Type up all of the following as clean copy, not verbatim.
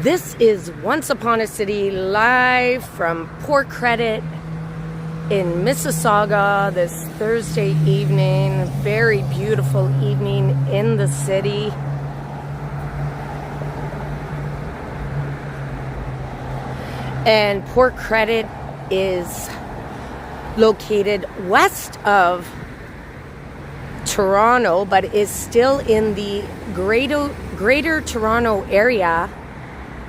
This is Once Upon a City live from Port Credit in Mississauga this Thursday evening. Very beautiful evening in the city. And Port Credit is located west of Toronto, but is still in the Greater Toronto area.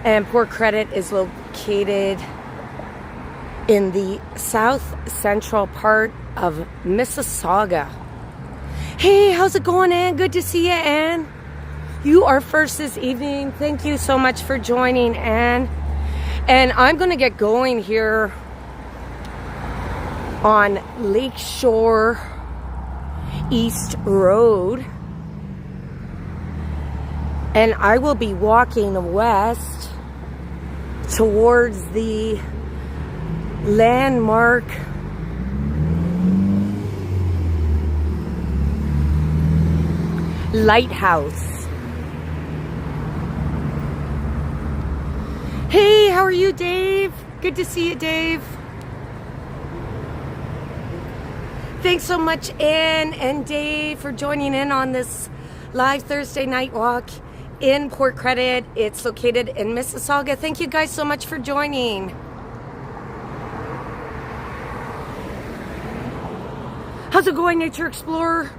And Port Credit is located in the south central part of Mississauga. Hey, how's it going, Ann? Good to see you, Ann. You are first this evening. Thank you so much for joining, Ann. And I'm going to get going here on Lakeshore East Road. And I will be walking west towards the landmark lighthouse. Hey, how are you, Dave? Good to see you, Dave. Thanks so much, Ann and Dave, for joining in on this live Thursday night walk in Port Credit. It's located in Mississauga. Thank you guys so much for joining. How's it going, Nature Explorer?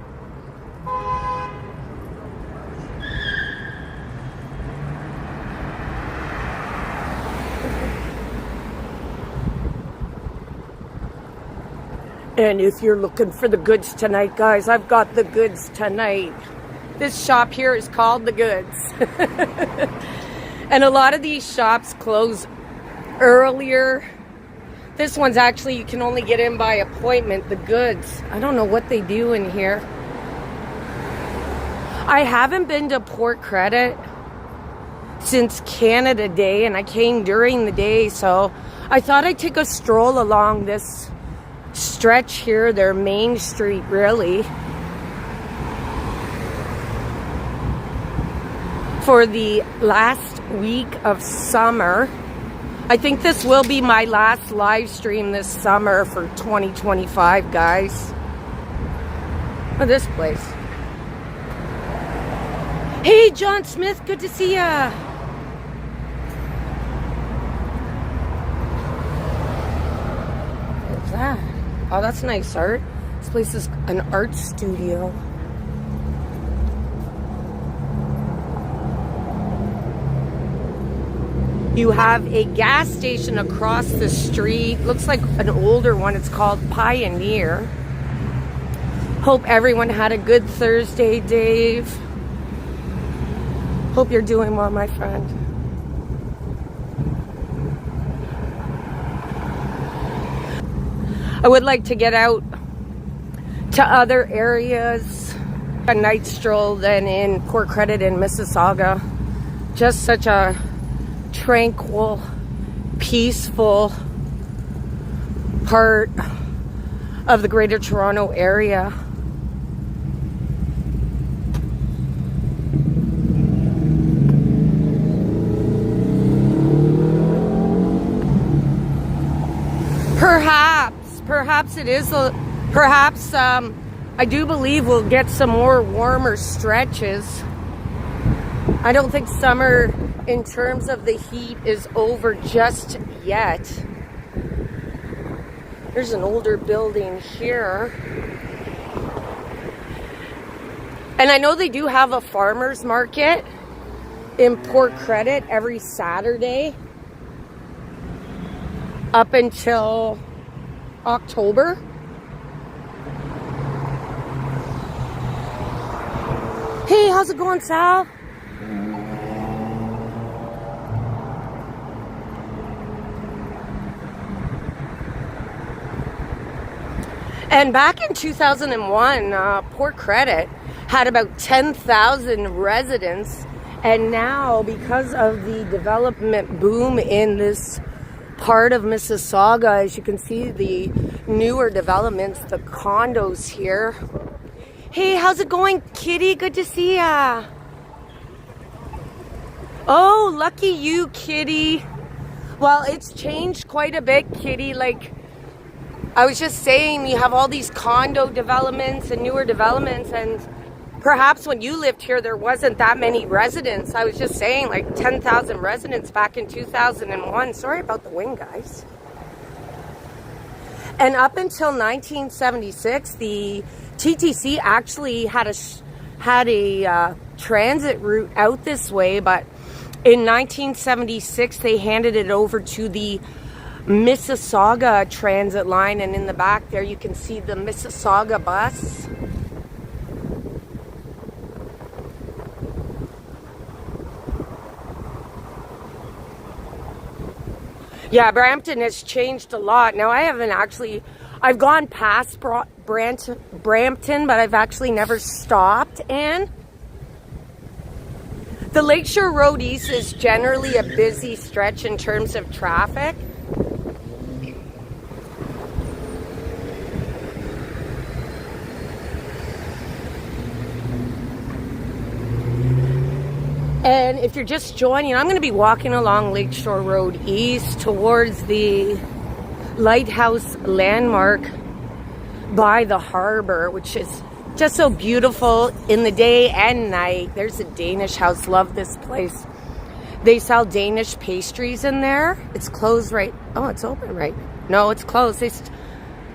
And if you're looking for the goods tonight, guys, I've got the goods tonight. This shop here is called The Goods. And a lot of these shops close earlier. This one's actually, you can only get in by appointment, The Goods. I don't know what they do in here. I haven't been to Port Credit since Canada Day, and I came during the day, so I thought I'd take a stroll along this stretch here, their main street, really. For the last week of summer. I think this will be my last live stream this summer for 2025, guys. Look at this place. Hey, John Smith, good to see ya. What's that? Oh, that's nice art. This place is an art studio. You have a gas station across the street. Looks like an older one. It's called Pioneer. Hope everyone had a good Thursday, Dave. Hope you're doing well, my friend. I would like to get out to other areas. A night stroll then in Port Credit in Mississauga. Just such a tranquil, peaceful part of the Greater Toronto area. Perhaps it is, perhaps I do believe we'll get some more warmer stretches. I don't think summer in terms of the heat is over just yet. There's an older building here. And I know they do have a farmer's market in Port Credit every Saturday up until October. Hey, how's it going, Sal? And back in 2001, Port Credit had about 10,000 residents. And now, because of the development boom in this part of Mississauga, as you can see, the newer developments, the condos here. Hey, how's it going, Kitty? Good to see ya. Oh, lucky you, kitty. Well, it's changed quite a bit, kitty. Like, I was just saying, you have all these condo developments and newer developments, and perhaps when you lived here, there wasn't that many residents. I was just saying, like 10,000 residents back in 2001. Sorry about the wind, guys. And up until 1976, the TTC actually had a transit route out this way, but in 1976, they handed it over to the Mississauga transit line, and in the back there you can see the Mississauga bus. Yeah, Brampton has changed a lot. Now, I've gone past Brampton, but I've actually never stopped. And the Lakeshore Road East is generally a busy stretch in terms of traffic. And if you're just joining, I'm going to be walking along Lakeshore Road East towards the lighthouse landmark by the harbor, which is just so beautiful in the day and night. There's a Danish house. Love this place. They sell Danish pastries in there. It's closed right. Oh, it's open right. No, it's closed.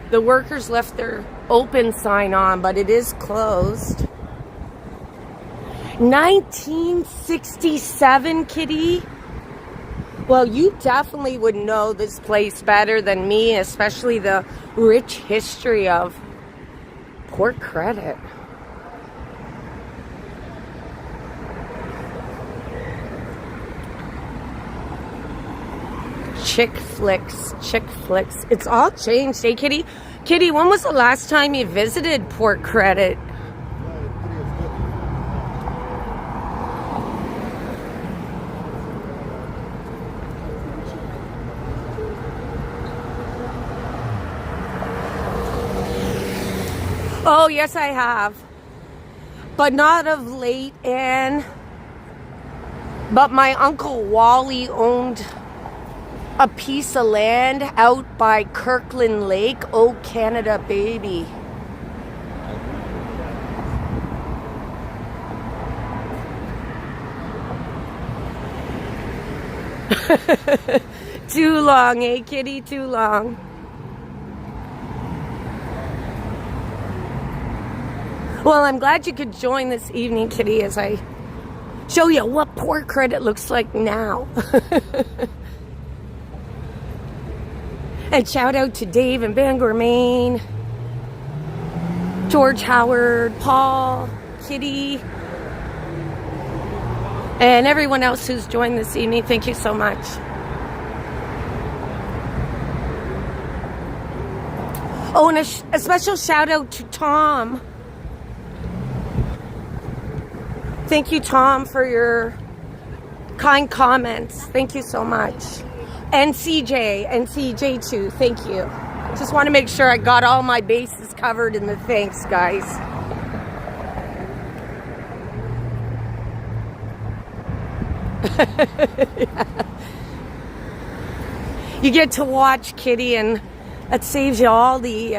The workers left their open sign on, but it is closed. 1967, kitty. Well, you definitely would know this place better than me, especially the rich history of Port Credit. Chick flicks. It's all changed, hey, kitty? Kitty, when was the last time you visited Port Credit? Oh, yes, I have. But not of late, Anne. But my Uncle Wally owned a piece of land out by Kirkland Lake. Oh, Canada, baby. Too long, eh, kitty? Too long. Well, I'm glad you could join this evening, kitty, as I show you what Port Credit looks like now. And shout out to Dave in Bangor, Maine, George Howard, Paul, Kitty, and everyone else who's joined this evening. Thank you so much. Oh, and a special shout out to Tom. Thank you, Tom, for your kind comments. Thank you so much. And CJ too. Thank you. Just want to make sure I got all my bases covered in the thanks, guys. Yeah. You get to watch, kitty, and that saves you all the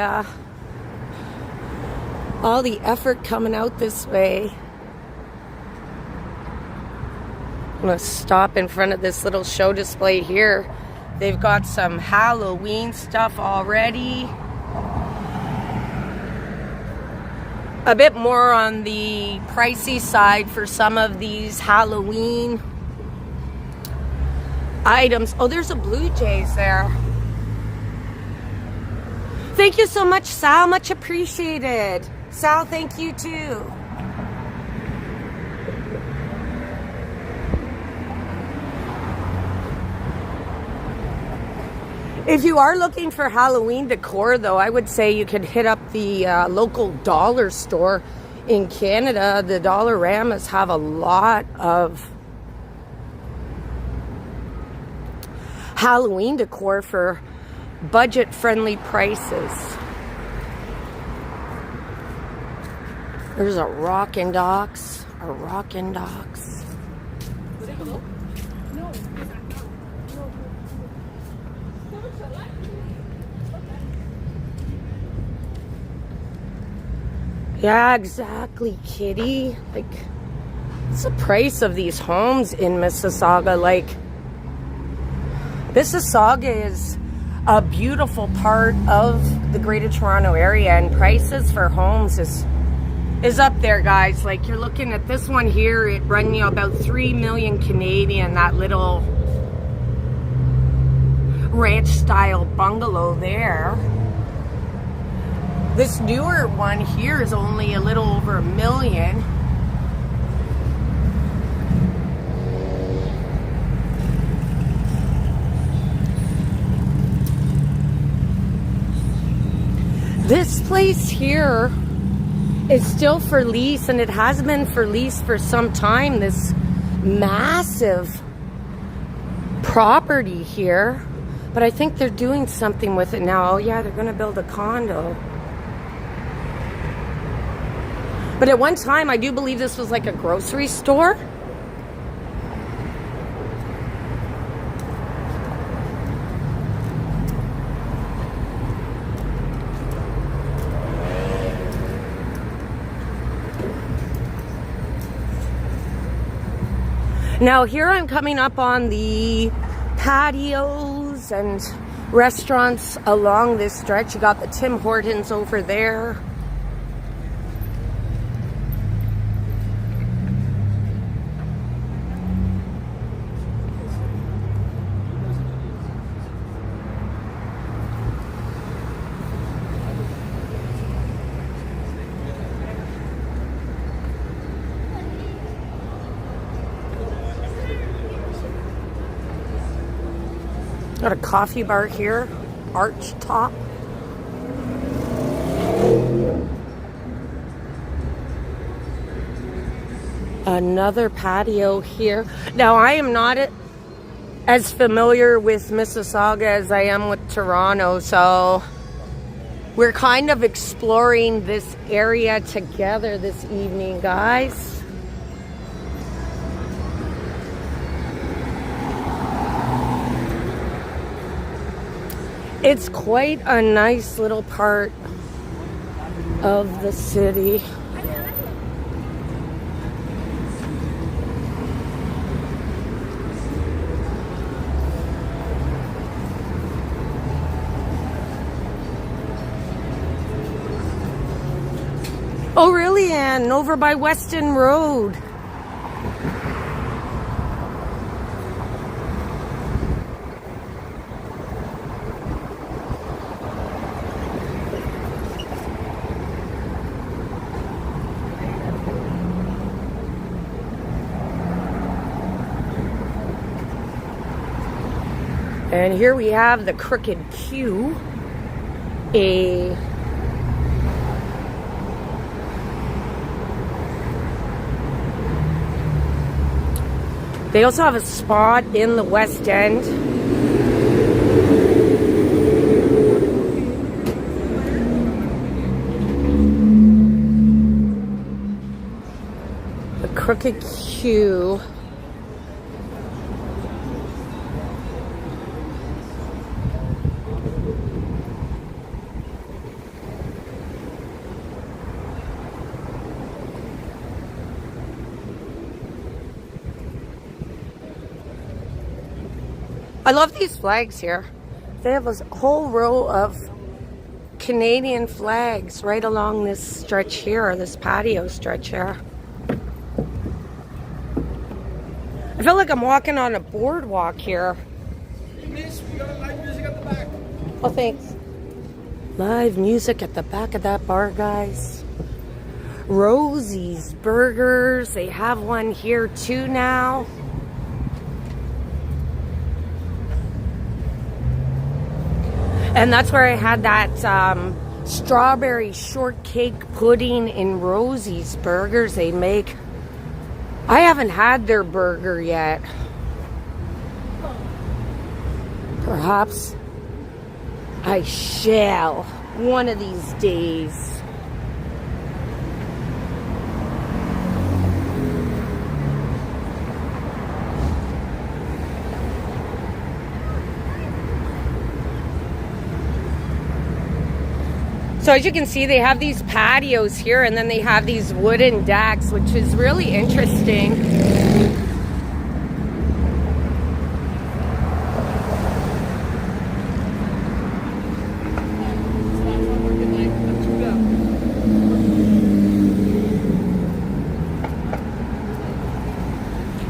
effort coming out this way. I'm going to stop in front of this little show display here. They've got some Halloween stuff already. A bit more on the pricey side for some of these Halloween items. Oh, there's a Blue Jays there. Thank you so much, Sal. Much appreciated. Sal, thank you too. If you are looking for Halloween decor, though, I would say you could hit up the local dollar store in Canada. The Dollaramas have a lot of Halloween decor for budget-friendly prices. There's a Rockin' Docks. Yeah, exactly, kitty. Like, what's the price of these homes in Mississauga? Like, Mississauga is a beautiful part of the Greater Toronto Area, and prices for homes is up there, guys. Like, you're looking at this one here, it run you about 3 million Canadian, that little ranch style bungalow there. This newer one here is only a little over $1 million. This place here is still for lease, and it has been for lease for some time. This massive property here, but I think they're doing something with it now. Oh yeah, they're gonna build a condo. But at one time, I do believe this was like a grocery store. Now here I'm coming up on the patios and restaurants along this stretch. You got the Tim Hortons over there. Got a coffee bar here, arch top. Another patio here. Now, I am not as familiar with Mississauga as I am with Toronto, so we're kind of exploring this area together this evening, guys. It's quite a nice little part of the city. Oh, really, Ann? Over by Weston Road. And here we have the Crooked Q, they also have a spot in the West End. The Crooked Q. I love these flags here. They have a whole row of Canadian flags right along this stretch here, this patio stretch here. I feel like I'm walking on a boardwalk here. Hey miss, we got live music at the back. Oh, thanks. Live music at the back of that bar, guys. Rosie's Burgers. They have one here too now. And that's where I had that strawberry shortcake pudding in Rosie's Burgers they make. I haven't had their burger yet. Perhaps I shall one of these days. So as you can see, they have these patios here, and then they have these wooden decks, which is really interesting.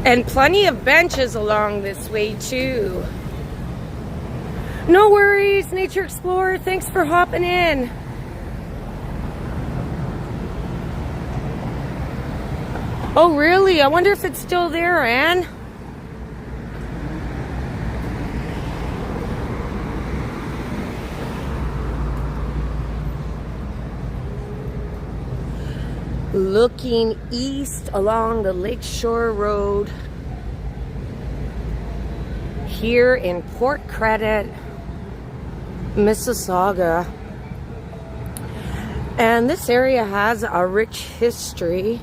And plenty of benches along this way too. No worries, Nature Explorer. Thanks for hopping in. Oh, really? I wonder if it's still there, Anne. Looking east along the Lakeshore Road here in Port Credit, Mississauga. And this area has a rich history.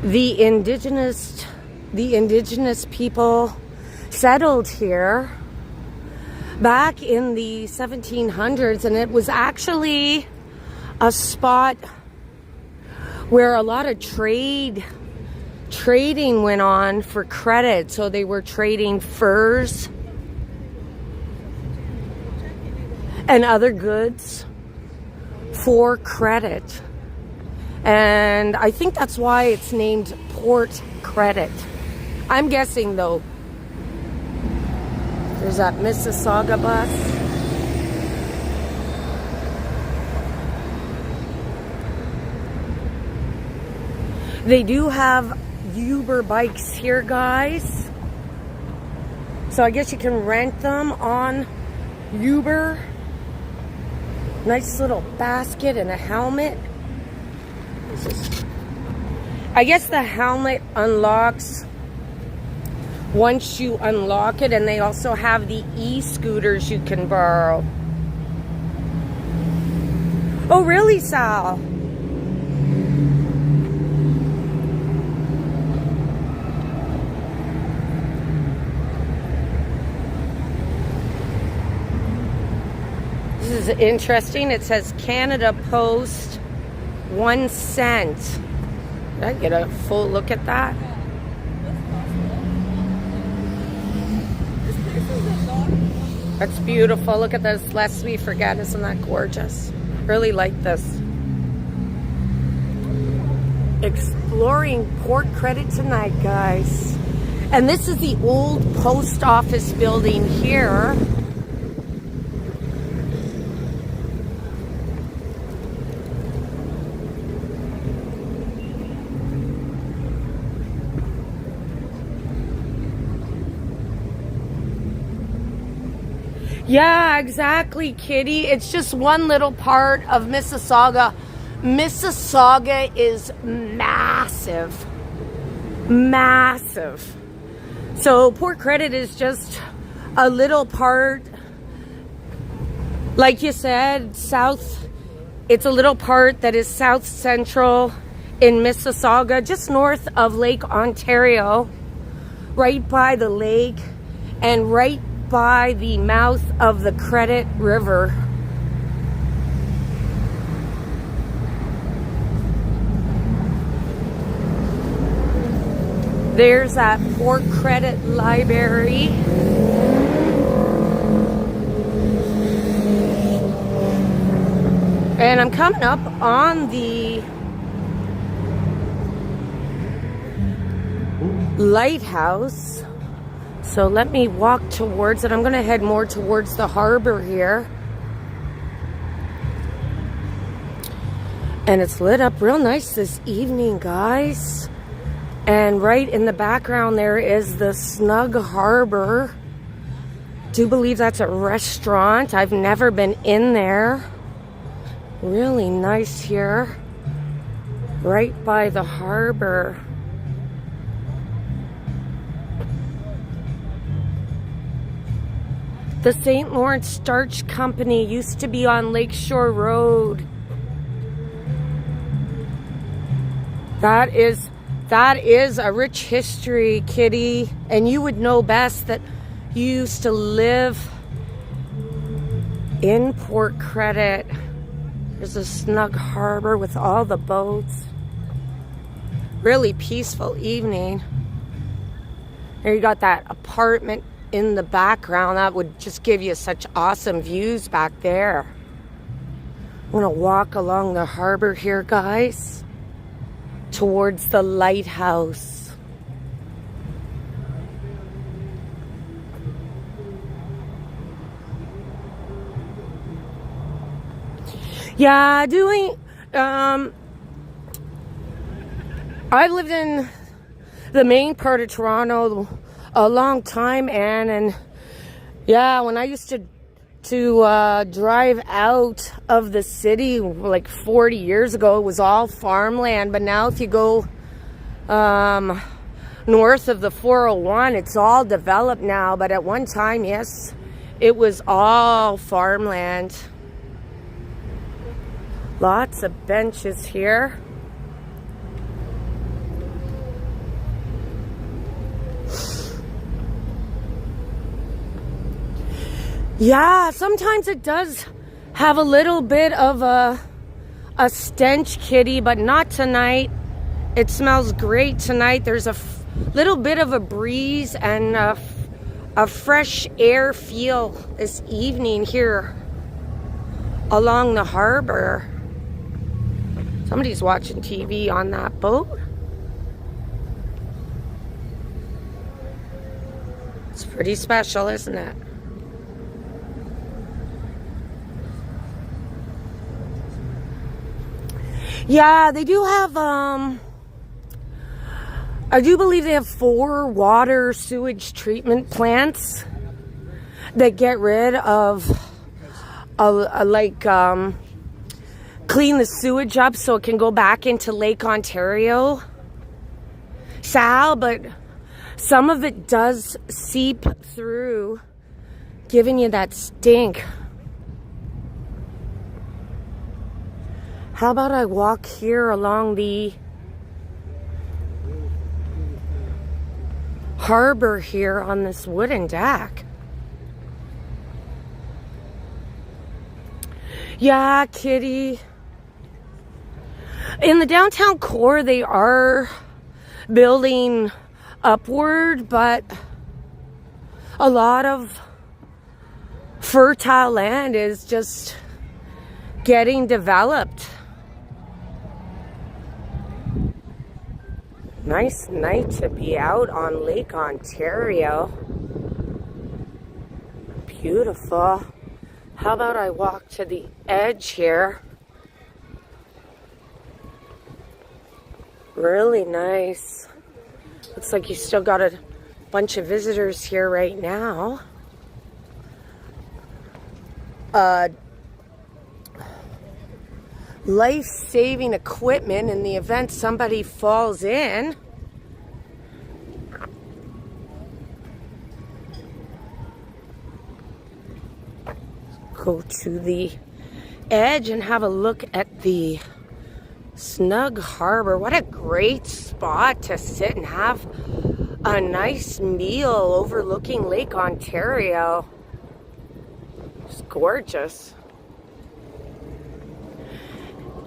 The indigenous people settled here back in the 1700s, and it was actually a spot where a lot of trading went on for credit. So they were trading furs and other goods for credit. And I think that's why it's named Port Credit. I'm guessing though. There's that Mississauga bus. They do have Uber bikes here, guys. So I guess you can rent them on Uber. Nice little basket and a helmet. I guess the helmet unlocks once you unlock it, and they also have the e-scooters you can borrow. Oh, really, Sal? This is interesting. It says Canada Post 1 cent. Did I get a full look at that? That's beautiful. Look at this. Lest we forget. Isn't that gorgeous? Really like this. Exploring Port Credit tonight, guys. And this is the old post office building here. Yeah, exactly, Kitty. It's just one little part of Mississauga. Mississauga is massive. Massive. So Port Credit is just a little part. Like you said, south. It's a little part that is south central in Mississauga, just north of Lake Ontario, right by the lake and right by the mouth of the Credit River. There's that Port Credit Library. And I'm coming up on the lighthouse. So let me walk towards it. I'm going to head more towards the harbor here. And it's lit up real nice this evening, guys. And right in the background there is the Snug Harbor. Do believe that's a restaurant. I've never been in there. Really nice here. Right by the harbor. The St. Lawrence Starch Company used to be on Lakeshore Road. That is That is a rich history, Kitty. And you would know best that you used to live in Port Credit. There's a snug harbor with all the boats. Really peaceful evening. There you got that apartment in the background. That would just give you such awesome views back there. I'm gonna walk along the harbor here, guys, towards the lighthouse. Yeah, I've lived in the main part of Toronto a long time, Anne, and yeah, when I used to drive out of the city like 40 years ago, it was all farmland. But now if you go north of the 401, it's all developed now. But at one time, yes, it was all farmland. Lots of benches here. Yeah, sometimes it does have a little bit of a stench, Kitty, but not tonight. It smells great tonight. There's a little bit of a breeze and a fresh air feel this evening here along the harbor. Somebody's watching TV on that boat. It's pretty special, isn't it? Yeah, they do have, I do believe they have 4 water sewage treatment plants that get rid of, clean the sewage up so it can go back into Lake Ontario, Sal, but some of it does seep through, giving you that stink. How about I walk here along the harbor here on this wooden deck? Yeah, Kitty. In the downtown core, they are building upward, but a lot of fertile land is just getting developed. Nice night to be out on Lake Ontario. Beautiful. How about I walk to the edge here? Really nice. Looks like you still got a bunch of visitors here right now. Life-saving equipment in the event somebody falls in. Go to the edge and have a look at the snug harbor. What a great spot to sit and have a nice meal overlooking Lake Ontario. It's gorgeous.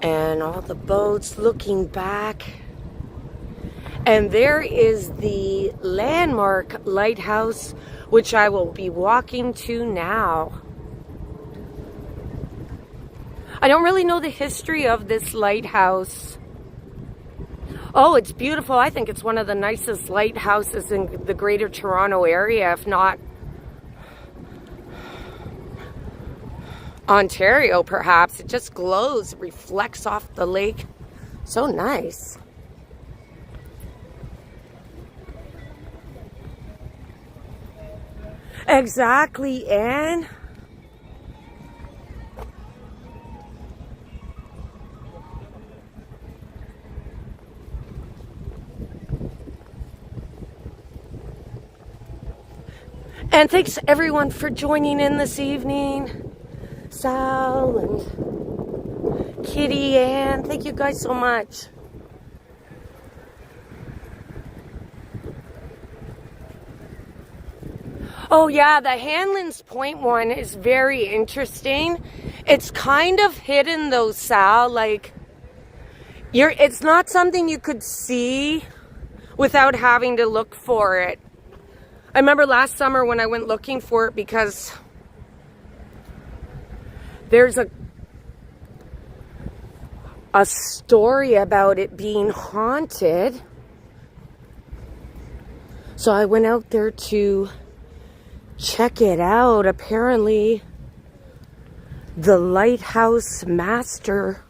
And all the boats looking back. And there is the landmark lighthouse, which I will be walking to now. I don't really know the history of this lighthouse. Oh, it's beautiful. I think it's one of the nicest lighthouses in the Greater Toronto area, if not Ontario, perhaps. It just glows, reflects off the lake. So nice. Exactly, Anne. And thanks everyone for joining in this evening. Sal and Kitty, Ann, thank you guys so much. Oh yeah, the Hanlan's Point one is very interesting. It's kind of hidden though, Sal. Like, it's not something you could see without having to look for it. I remember last summer when I went looking for it because there's a story about it being haunted. So I went out there to check it out. Apparently, the lighthouse master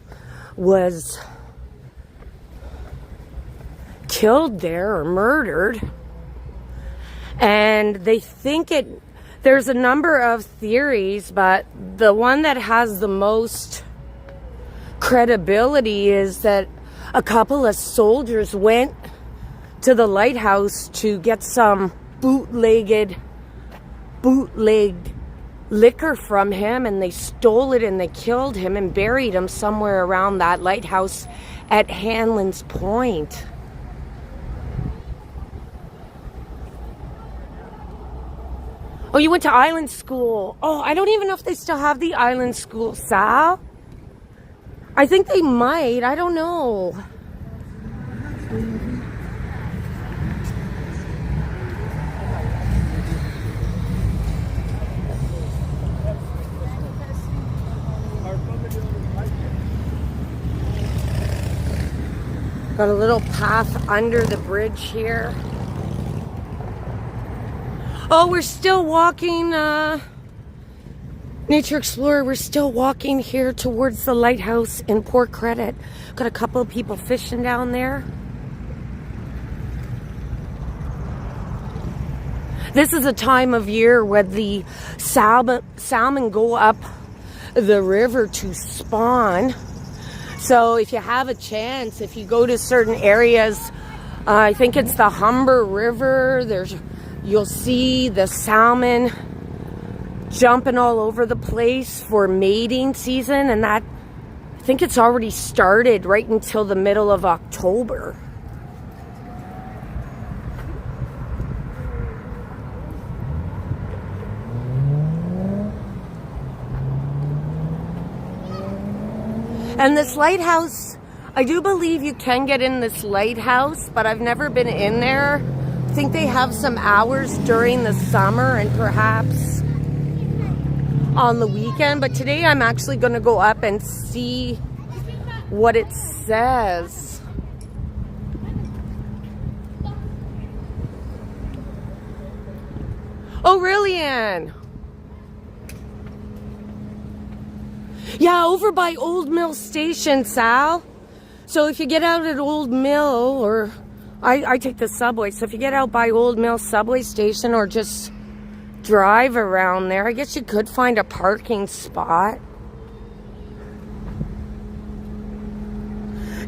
was killed there or murdered. And they think there's a number of theories, but the one that has the most credibility is that a couple of soldiers went to the lighthouse to get some bootlegged liquor from him, and they stole it and they killed him and buried him somewhere around that lighthouse at Hanlan's Point. Oh, you went to island school. Oh, I don't even know if they still have the island school, Sal. I think they might. I don't know. Got a little path under the bridge here. Oh, we're still walking, Nature Explorer, we're still walking here towards the lighthouse in Port Credit. Got a couple of people fishing down there. This is a time of year where the salmon go up the river to spawn. So if you have a chance, if you go to certain areas, I think it's the Humber River, you'll see the salmon jumping all over the place for mating season, and I think it's already started right until the middle of October. And this lighthouse, I do believe you can get in this lighthouse, but I've never been in there. I think they have some hours during the summer and perhaps on the weekend. But today I'm actually going to go up and see what it says. Oh, really, Anne? Yeah, over by Old Mill Station, Sal. So if you get out at Old Mill, or I take the subway, so if you get out by Old Mill subway station or just drive around there, I guess you could find a parking spot.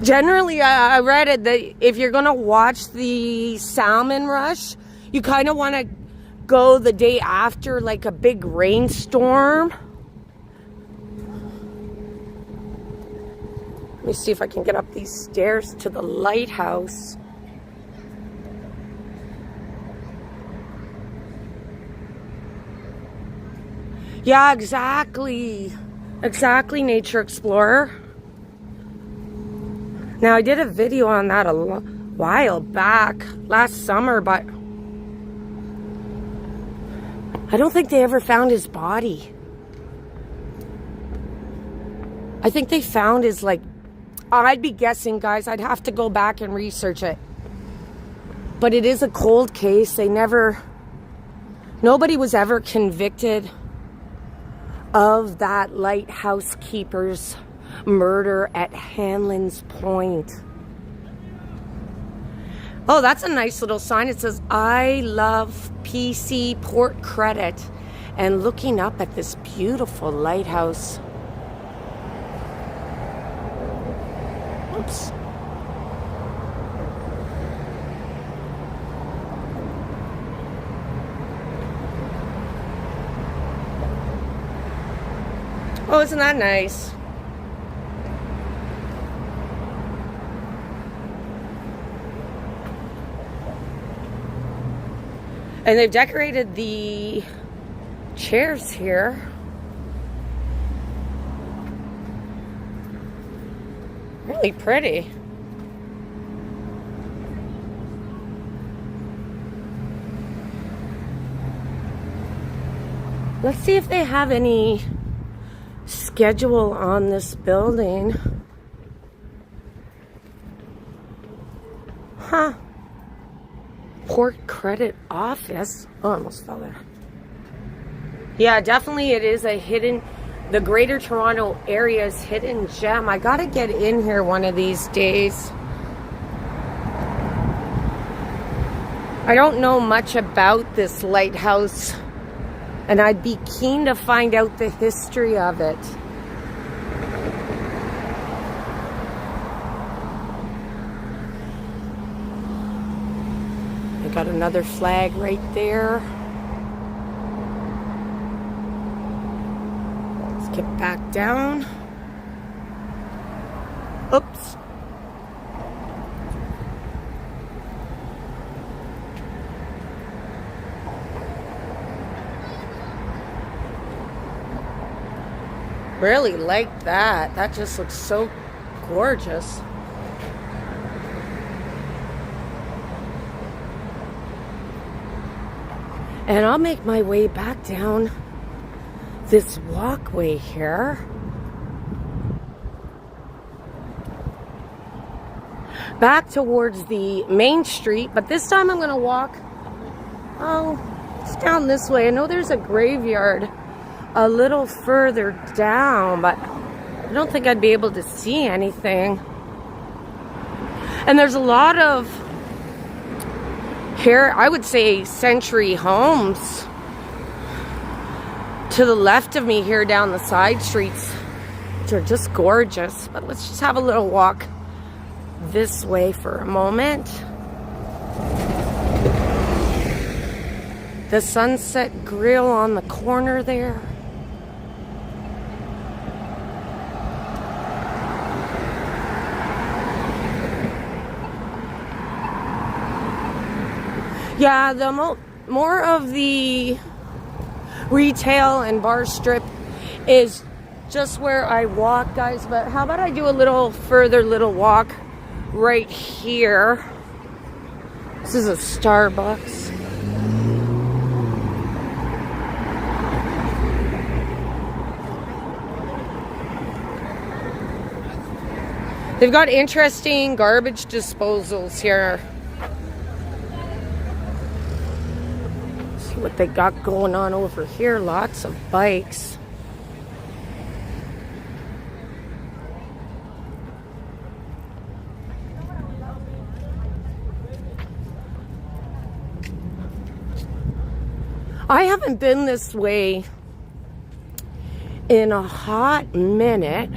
Generally, I read it that if you're going to watch the salmon rush, you kind of want to go the day after, like a big rainstorm. Let me see if I can get up these stairs to the lighthouse. Yeah, exactly. Exactly, Nature Explorer. Now, I did a video on that a while back, last summer, but I don't think they ever found his body. I think they found his, like, I'd be guessing, guys. I'd have to go back and research it. But it is a cold case. Nobody was ever convicted of that lighthouse keeper's murder at Hanlan's Point. Oh, that's a nice little sign. It says, I love PC Port Credit. And looking up at this beautiful lighthouse. Oops. Oh, isn't that nice? And they've decorated the chairs here. Really pretty. Let's see if they have any schedule on this building. Huh. Port Credit Office. Oh, I almost fell there. Yeah, definitely it is a hidden, the Greater Toronto Area's hidden gem. I gotta get in here one of these days. I don't know much about this lighthouse, and I'd be keen to find out the history of it. I got another flag right there. Let's get back down. Oops. Really like that. That just looks so gorgeous. And I'll make my way back down this walkway here. Back towards the main street, but this time I'm gonna walk, it's down this way. I know there's a graveyard a little further down, but I don't think I'd be able to see anything. And there's a lot of here, I would say century homes to the left of me here down the side streets, which are just gorgeous. But let's just have a little walk this way for a moment. The Sunset Grill on the corner there. Yeah, the more of the retail and bar strip is just where I walk, guys. But how about I do a little further walk right here? This is a Starbucks. They've got interesting garbage disposals here. What they got going on over here, lots of bikes. I haven't been this way in a hot minute.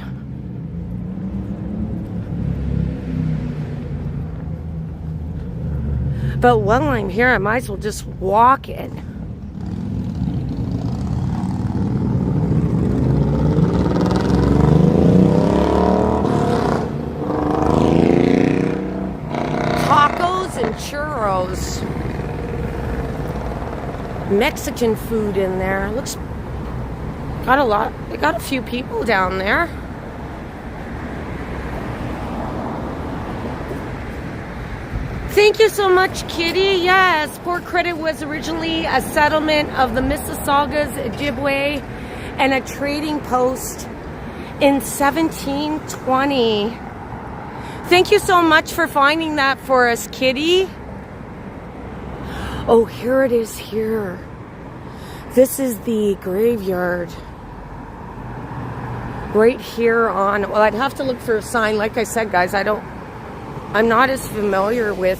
But while I'm here, I might as well just walk it. Churros, Mexican food in there. Looks got a lot. They got a few people down there. Thank you so much, Kitty. Yes, Port Credit was originally a settlement of the Mississaugas, Ojibwe, and a trading post in 1720. Thank you so much for finding that for us, Kitty. Oh, here it is here. This is the graveyard. Right here on, well, I'd have to look for a sign. Like I said, guys, I'm not as familiar with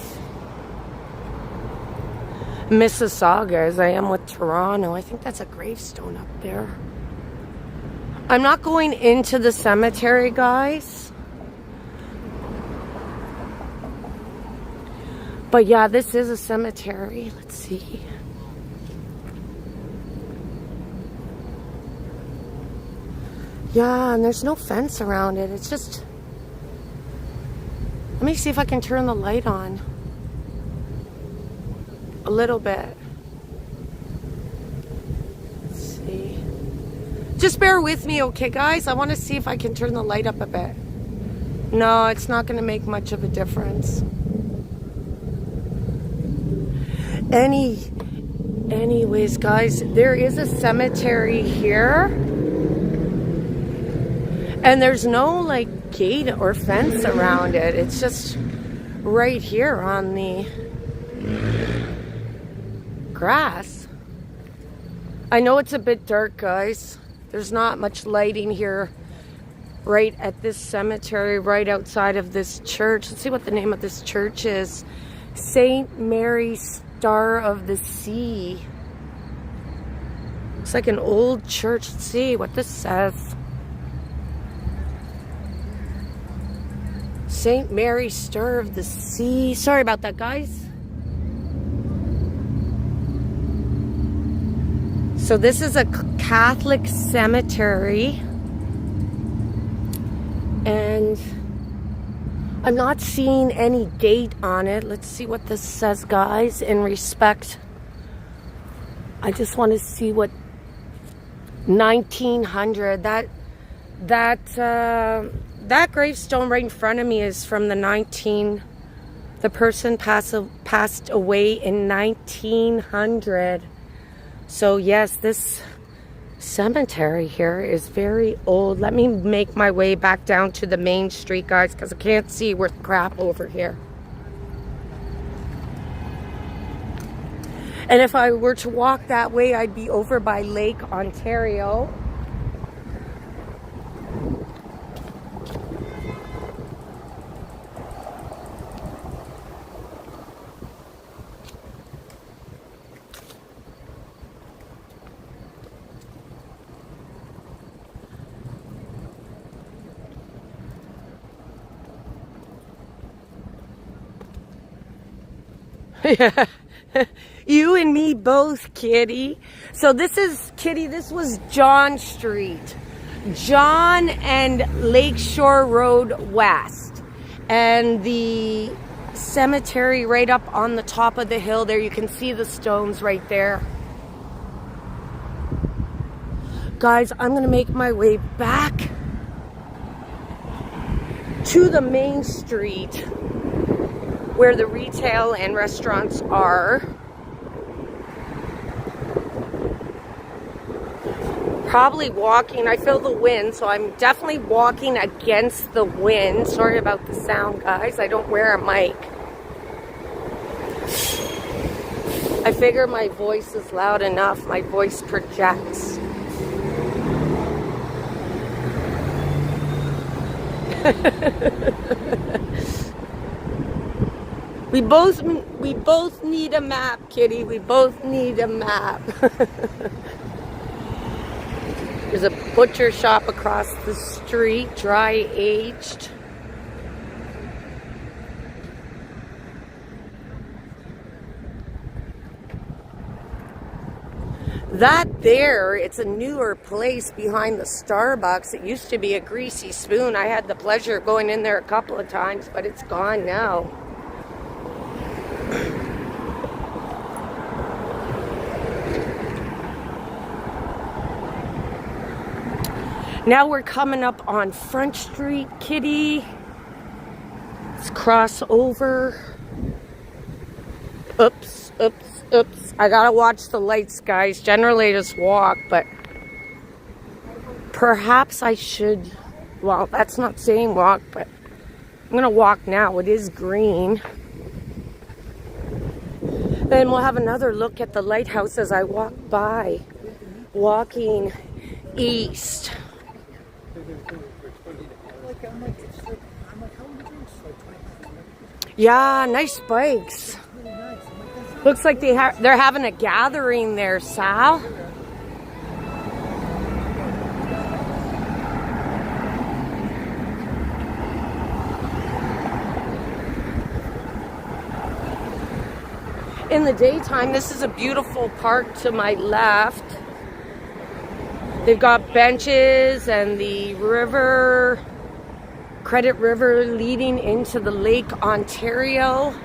Mississauga as I am with Toronto. I think that's a gravestone up there. I'm not going into the cemetery, guys. But yeah, this is a cemetery. Let's see. Yeah, and there's no fence around it. It's just... Let me see if I can turn the light on. A little bit. Just bear with me, okay, guys? I want to see if I can turn the light up a bit. No, it's not going to make much of a difference. Anyways, guys, there is a cemetery here. And there's no, like, gate or fence around it. It's just right here on the grass. I know it's a bit dark, guys. There's not much lighting here right at this cemetery, right outside of this church. Let's see what the name of this church is. St. Mary's Star of the Sea. It's like an old church. Let's see what this says. St. Mary's Star of the Sea. Sorry about that, guys. So this is a Catholic cemetery. And I'm not seeing any date on it. Let's see what this says, guys, in respect. I just want to see what 1900. That gravestone right in front of me is from the person passed away in 1900. So yes, this cemetery here is very old. Let me make my way back down to the main street, guys, because I can't see worth crap over here. And if I were to walk that way, I'd be over by Lake Ontario. Yeah. You and me both, Kitty. So this was John Street. John and Lakeshore Road West. And the cemetery right up on the top of the hill there. You can see the stones right there. Guys, I'm going to make my way back to the main street where the retail and restaurants are. Probably walking. I feel the wind, so I'm definitely walking against the wind. Sorry about the sound, guys. I don't wear a mic. I figure my voice is loud enough. My voice projects. We both need a map, Kitty. We both need a map. There's a butcher shop across the street, dry aged. That there, it's a newer place behind the Starbucks. It used to be a Greasy Spoon. I had the pleasure of going in there a couple of times, but it's gone now. Now we're coming up on Front Street, Kitty. Let's cross over. Oops, oops, oops. I gotta watch the lights, guys. Generally I just walk, but perhaps I should, well, that's not saying walk, but I'm gonna walk now. It is green. Then we'll have another look at the lighthouse as I walk by, walking east. Yeah, nice bikes. Looks like they're having a gathering there, Sal. In the daytime, this is a beautiful park to my left. They've got benches and the river, Credit River, leading into the Lake Ontario.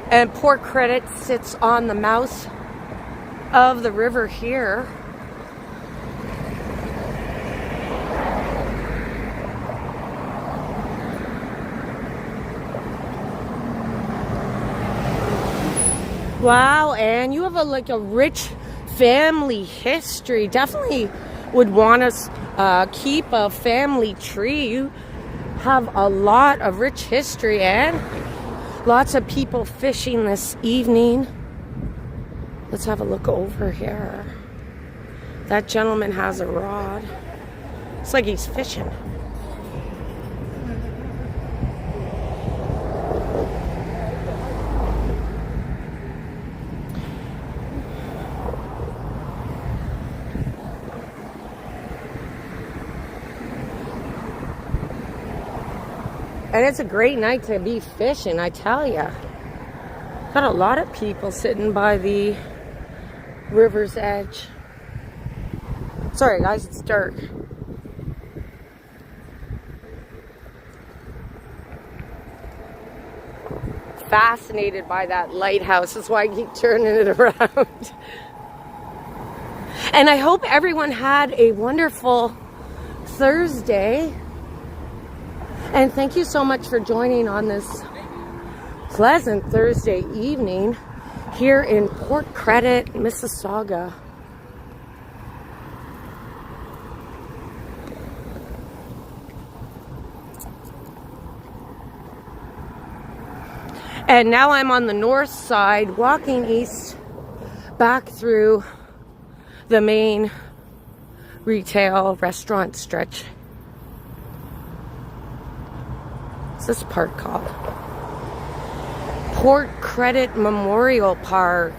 And Port Credit sits on the mouth of the river here. Wow, and you have like a rich family history. Definitely would want to keep a family tree. You have a lot of rich history, and lots of people fishing this evening. Let's have a look over here. That gentleman has a rod. It's like he's fishing. And it's a great night to be fishing, I tell ya. Got a lot of people sitting by the river's edge. Sorry guys, it's dark. Fascinated by that lighthouse. That's why I keep turning it around. And I hope everyone had a wonderful Thursday. And thank you so much for joining on this pleasant Thursday evening here in Port Credit, Mississauga. And now I'm on the north side, walking east back through the main retail restaurant stretch. What's this park called? Port Credit Memorial Park.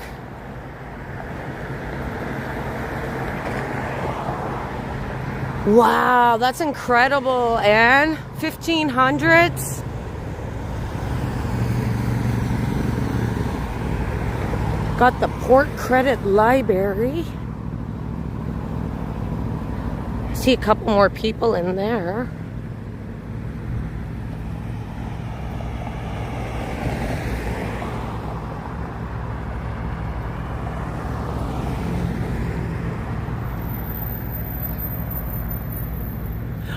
Wow, that's incredible. And 1500s. Got the Port Credit Library. See a couple more people in there.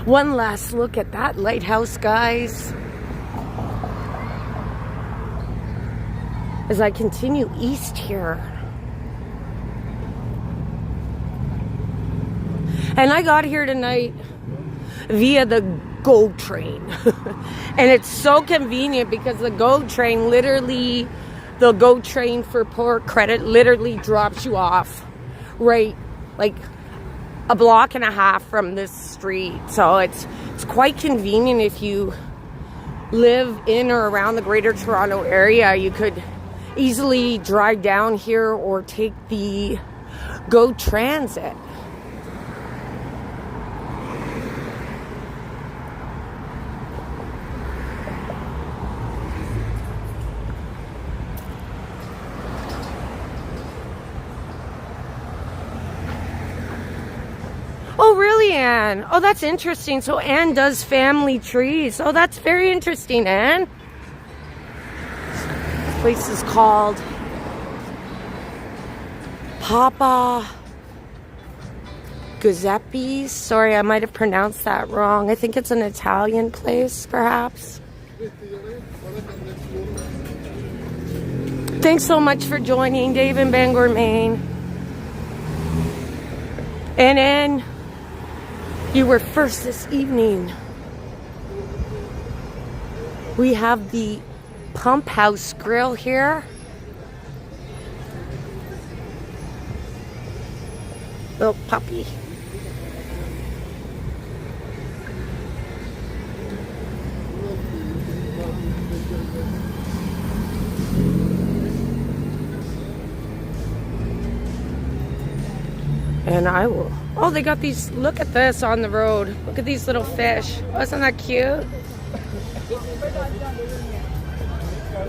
One last look at that lighthouse, guys, as I continue east here. And I got here tonight via the GO train. And it's so convenient because the GO train literally, the GO train for Port Credit literally drops you off right like a block and a half from this street. So it's quite convenient if you live in or around the Greater Toronto area. You could easily drive down here or take the GO Transit. Oh, really, Anne? Oh, that's interesting. So Anne does family trees. Oh, that's very interesting, Anne. This place is called Papa Giuseppe's. Sorry, I might have pronounced that wrong. I think it's an Italian place, perhaps. Thanks so much for joining, Dave in Bangor, Maine. And Anne, you were first this evening. We have the Pump House Grill here. Little puppy. And I will. Oh, they got these. Look at this on the road. Look at these little fish. Wasn't that cute?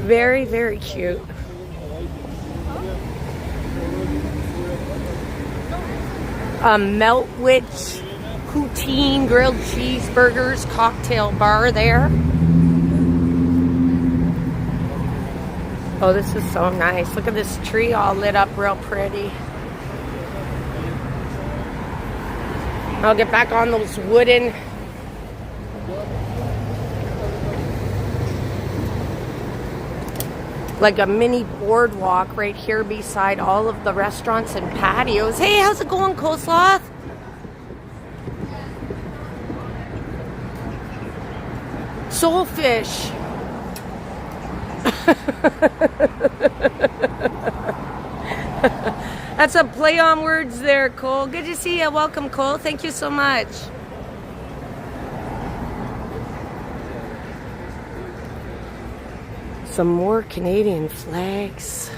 Very, very cute. Meltwich poutine grilled cheeseburgers cocktail bar there. Oh, this is so nice. Look at this tree all lit up real pretty. I'll get back on those wooden like a mini boardwalk right here beside all of the restaurants and patios. Hey, how's it going, Coleslaw? Soulfish. That's a play on words there, Cole. Good to see you. Welcome, Cole. Thank you so much. Some more Canadian flags.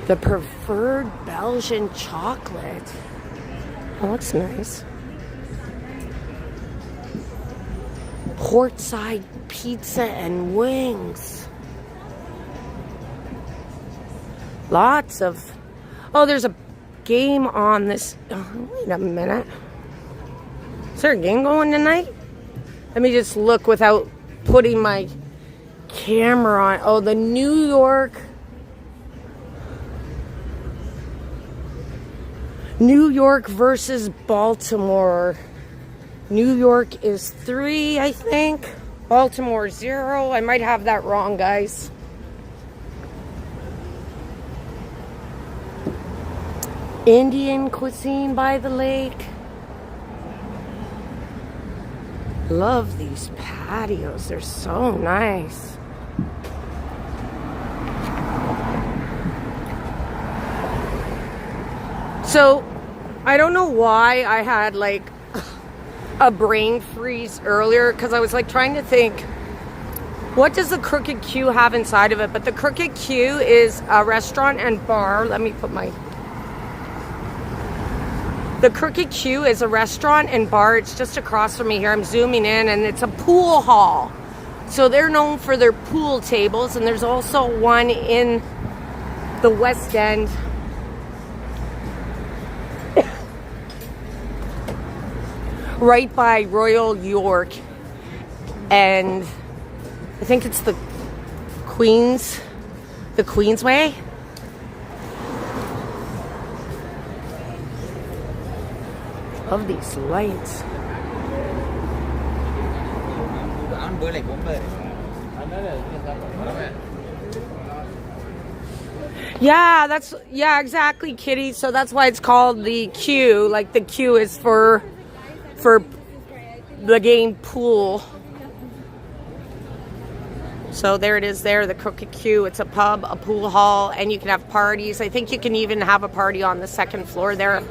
The preferred Belgian chocolate. That looks nice. Portside pizza and wings. Lots of... Oh, there's a game on this... Oh, wait a minute. Is there a game going tonight? Let me just look without putting my camera on. Oh, the New York versus Baltimore. New York is 3, I think. Baltimore 0. I might have that wrong, guys. Indian cuisine by the lake. Love these patios. They're so nice. So, I don't know why I had like a brain freeze earlier, because I was like trying to think, what does the Crooked Q have inside of it? But the Crooked Q is a restaurant and bar. Let me put my... The Crooked Q is a restaurant and bar. It's just across from me here. I'm zooming in, and it's a pool hall. So they're known for their pool tables, and there's also one in the West End. Right by Royal York. And I think it's the Queensway. Love these lights. Yeah, exactly, Kitty. So that's why it's called the Q. Like the Q is for the game pool. So there it is there, the Crooked Q. It's a pub, a pool hall, and you can have parties. I think you can even have a party on the second floor there.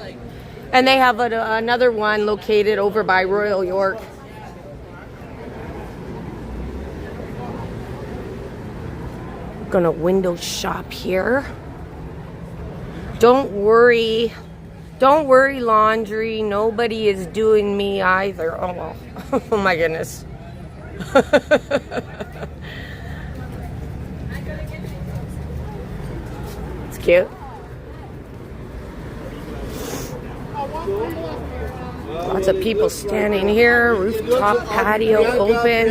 And they have another one located over by Royal York. Gonna window shop here. Don't worry, laundry. Nobody is doing me either. Oh, well. Oh my goodness. It's cute. Lots of people standing here. Rooftop patio open.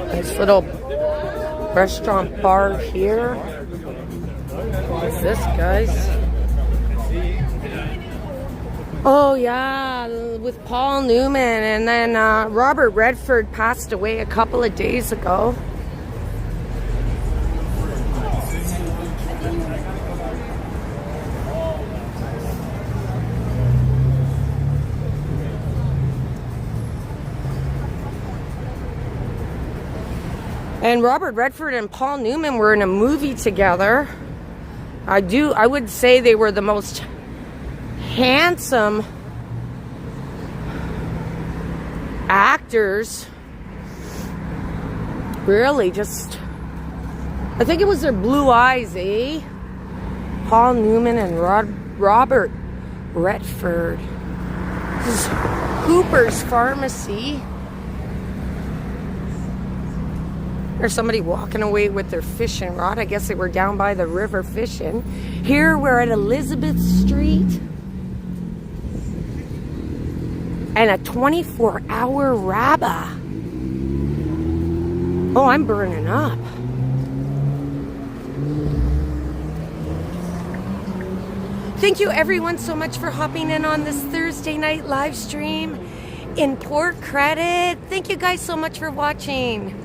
Nice little restaurant bar here. What's this, guys? Oh yeah, with Paul Newman, and then Robert Redford passed away a couple of days ago. And Robert Redford and Paul Newman were in a movie together. I would say they were the most handsome actors. Really, just... I think it was their blue eyes, eh? Paul Newman and Robert Redford. This is Hooper's Pharmacy. There's somebody walking away with their fishing rod. I guess they were down by the river fishing. Here we're at Elizabeth Street. And a 24-hour Rabba. Oh, I'm burning up. Thank you everyone so much for hopping in on this Thursday night live stream in Port Credit. Thank you guys so much for watching.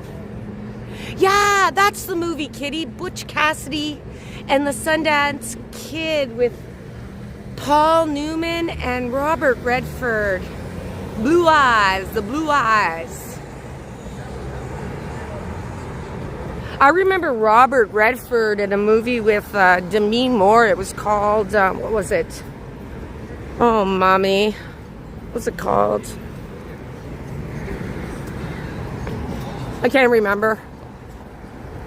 Yeah, that's the movie, Kitty. Butch Cassidy and the Sundance Kid with Paul Newman and Robert Redford. Blue eyes, the blue eyes. I remember Robert Redford in a movie with Demi Moore. It was called, what was it? Oh, mommy. What's it called? I can't remember.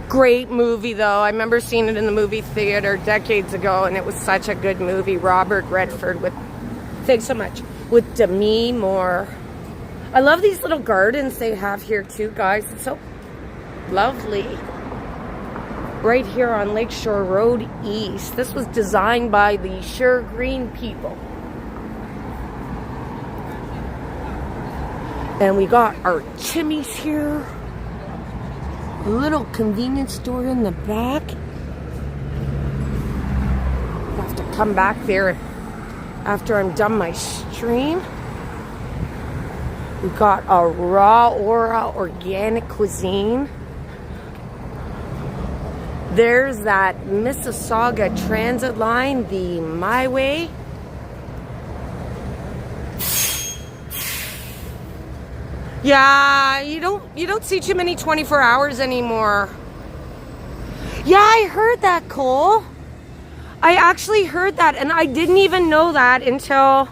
Great movie, though. I remember seeing it in the movie theater decades ago, and it was such a good movie. Robert Redford with, thanks so much, with Demi Moore. I love these little gardens they have here, too, guys. It's so lovely. Right here on Lakeshore Road East. This was designed by the Sure Green people. And we got our chimneys here. A little convenience store in the back. I'll have to come back there after I'm done my stream. We got a Raw Aura organic cuisine. There's that Mississauga Transit line, the My Way. Yeah, you don't see too many 24 hours anymore. Yeah, I heard that, Cole. I actually heard that, and I didn't even know that until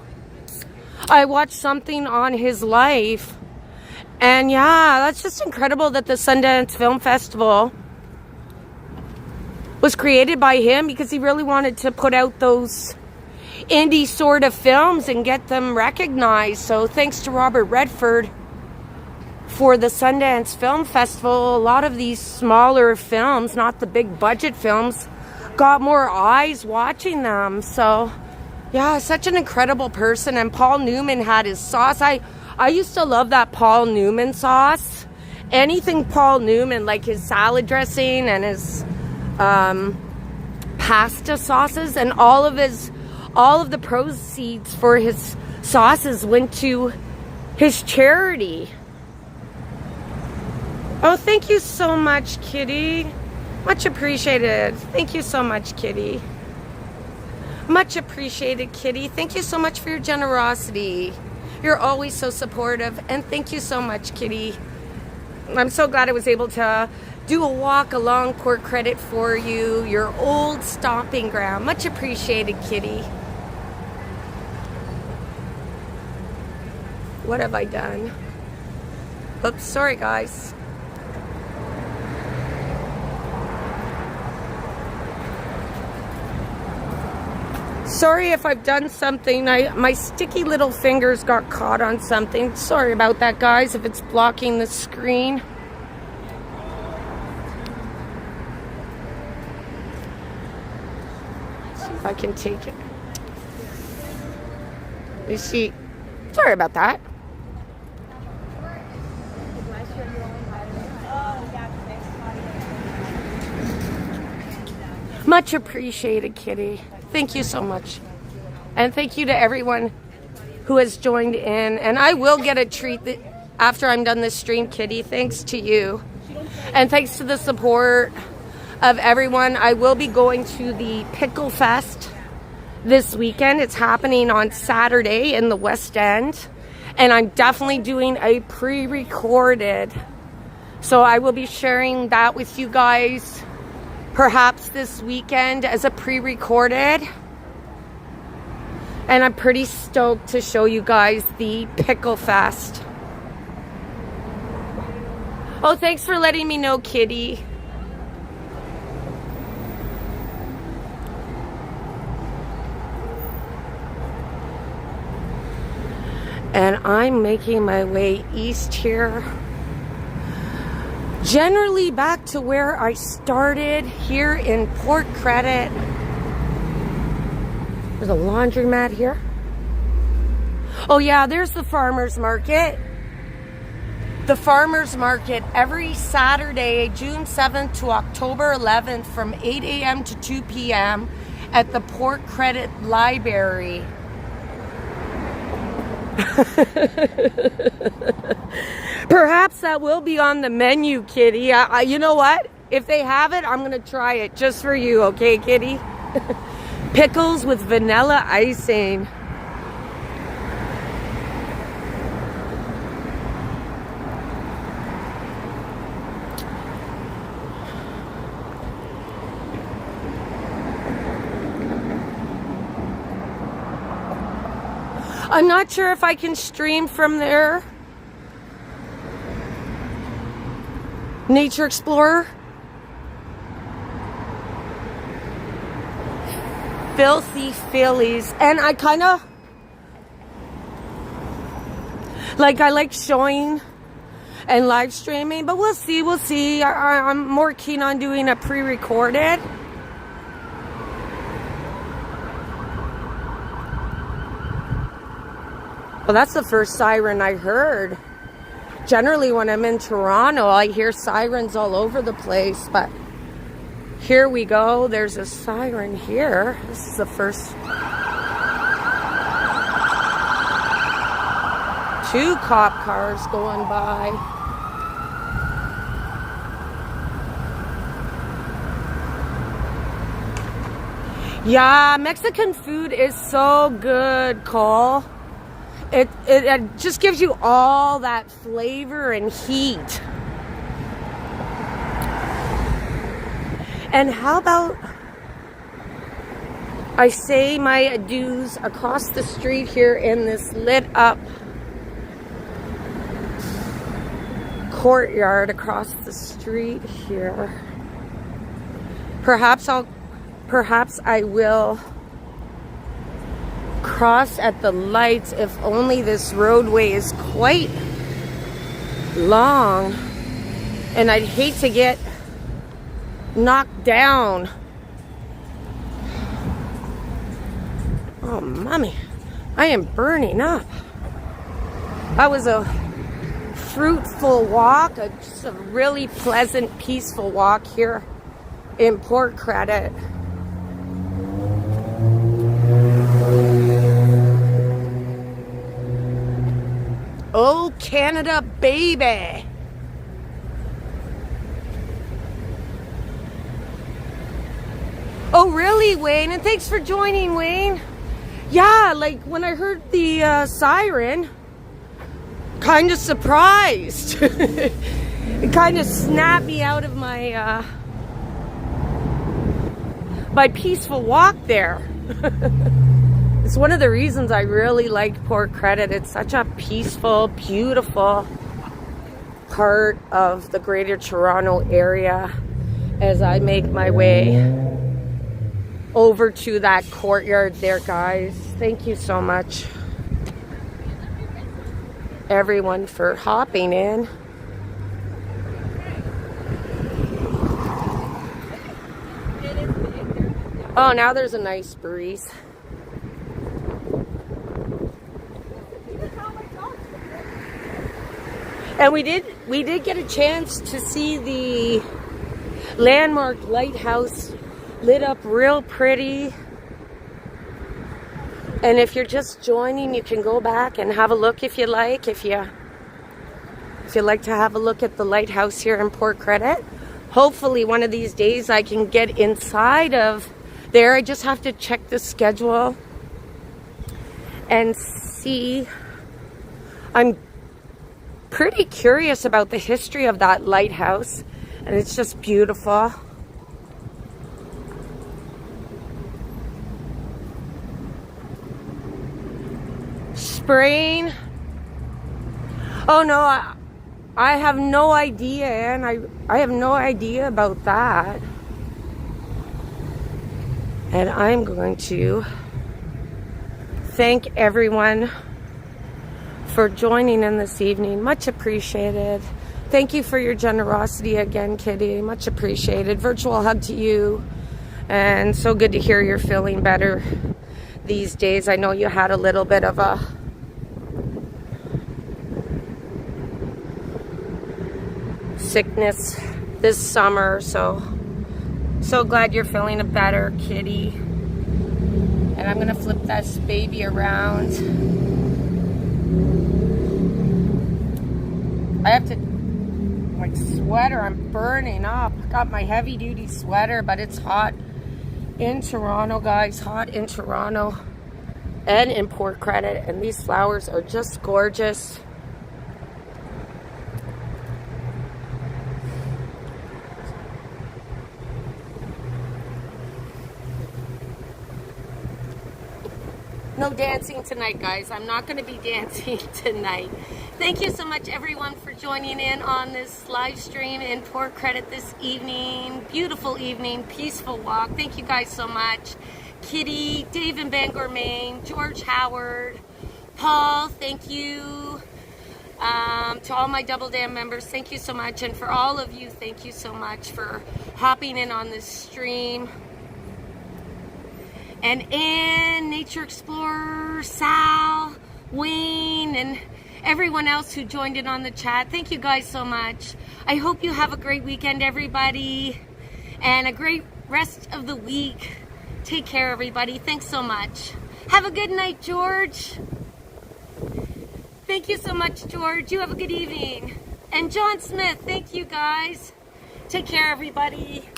I watched something on his life. And yeah, that's just incredible that the Sundance Film Festival was created by him because he really wanted to put out those indie sort of films and get them recognized. So thanks to Robert Redford for the Sundance Film Festival, a lot of these smaller films, not the big budget films, got more eyes watching them. So yeah, such an incredible person. And Paul Newman had his sauce. I used to love that Paul Newman sauce. Anything Paul Newman, like his salad dressing and his pasta sauces, and all of the proceeds for his sauces went to his charity. Oh, thank you so much, Kitty. Much appreciated. Thank you so much, Kitty. Much appreciated, Kitty. Thank you so much for your generosity. You're always so supportive, and thank you so much, Kitty. I'm so glad I was able to do a walk along Port Credit for you, your old stomping ground. Much appreciated, Kitty. What have I done? Oops, sorry, guys. Sorry if I've done something. My sticky little fingers got caught on something. Sorry about that, guys, if it's blocking the screen. See if I can take it. You see, sorry about that. Much appreciated, Kitty. Thank you so much. And thank you to everyone who has joined in. And I will get a treat after I'm done this stream, Kitty. Thanks to you. And thanks to the support of everyone. I will be going to the Pickle Fest this weekend. It's happening on Saturday in the West End. And I'm definitely doing a pre-recorded. So I will be sharing that with you guys perhaps this weekend as a pre-recorded. And I'm pretty stoked to show you guys the Pickle Fest. Oh, thanks for letting me know, Kitty. And I'm making my way east here. Generally back to where I started here in Port Credit. There's a laundromat here. Oh yeah, there's the farmer's market. The farmer's market every Saturday, June 7th to October 11th from 8 a.m. to 2 p.m. at the Port Credit Library. Perhaps perhaps that will be on the menu, kitty. You know what? If they have it, I'm gonna try it just for you, okay, kitty? Pickles with vanilla icing. I'm not sure if I can stream from there. Nature Explorer. Filthy Phillies. And I kind of I like showing and live streaming, but we'll see. I'm more keen on doing a pre-recorded. Well, that's the first siren I heard. Generally, when I'm in Toronto, I hear sirens all over the place, but here we go. There's a siren here. This is the first. 2 cop cars going by. Yeah, Mexican food is so good, Cole. It just gives you all that flavor and heat. And how about I say my adieus across the street here in this lit up courtyard across the street here. Perhaps I will cross at the lights, if only this roadway is quite long and I'd hate to get knocked down. Oh, mommy, I am burning up. That was a fruitful walk, just a really pleasant, peaceful walk here in Port Credit. Oh, Canada, baby. Oh, really, Wayne? And thanks for joining, Wayne. Yeah, like when I heard the siren, kind of surprised. It kind of snapped me out of my my peaceful walk there. It's one of the reasons I really like Port Credit. It's such a peaceful, beautiful part of the Greater Toronto area as I make my way over to that courtyard there, guys. Thank you so much, everyone, for hopping in. Oh, now there's a nice breeze. And we did get a chance to see the landmark lighthouse lit up real pretty. And if you're just joining, you can go back and have a look if you like. If you like to have a look at the lighthouse here in Port Credit. Hopefully one of these days I can get inside of there. I just have to check the schedule and see. I'm pretty curious about the history of that lighthouse, and it's just beautiful. Spraying? Oh no, I have no idea, and I have no idea about that. And I'm going to thank everyone for joining in this evening. Much appreciated. Thank you for your generosity again, Kitty. Much appreciated. Virtual hug to you. And so good to hear you're feeling better these days. I know you had a little bit of a sickness this summer, so glad you're feeling better, Kitty. And I'm gonna flip this baby around. I have to sweater. I'm burning up. Got my heavy duty sweater, but it's hot in Toronto, guys. Hot in Toronto and in Port Credit. And these flowers are just gorgeous. No dancing tonight, guys. I'm not going to be dancing tonight. Thank you so much, everyone, for joining in on this live stream in Port Credit this evening. Beautiful evening, peaceful walk. Thank you guys so much. Kitty, Dave in Bangor, Maine, George Howard, Paul, thank you. To all my Double Dam members, thank you so much. And for all of you, thank you so much for hopping in on this stream. And Ann, Nature Explorer, Sal, Wayne, and everyone else who joined in on the chat. Thank you guys so much. I hope you have a great weekend, everybody, and a great rest of the week. Take care, everybody. Thanks so much. Have a good night, George. Thank you so much, George. You have a good evening. And John Smith, thank you, guys. Take care, everybody.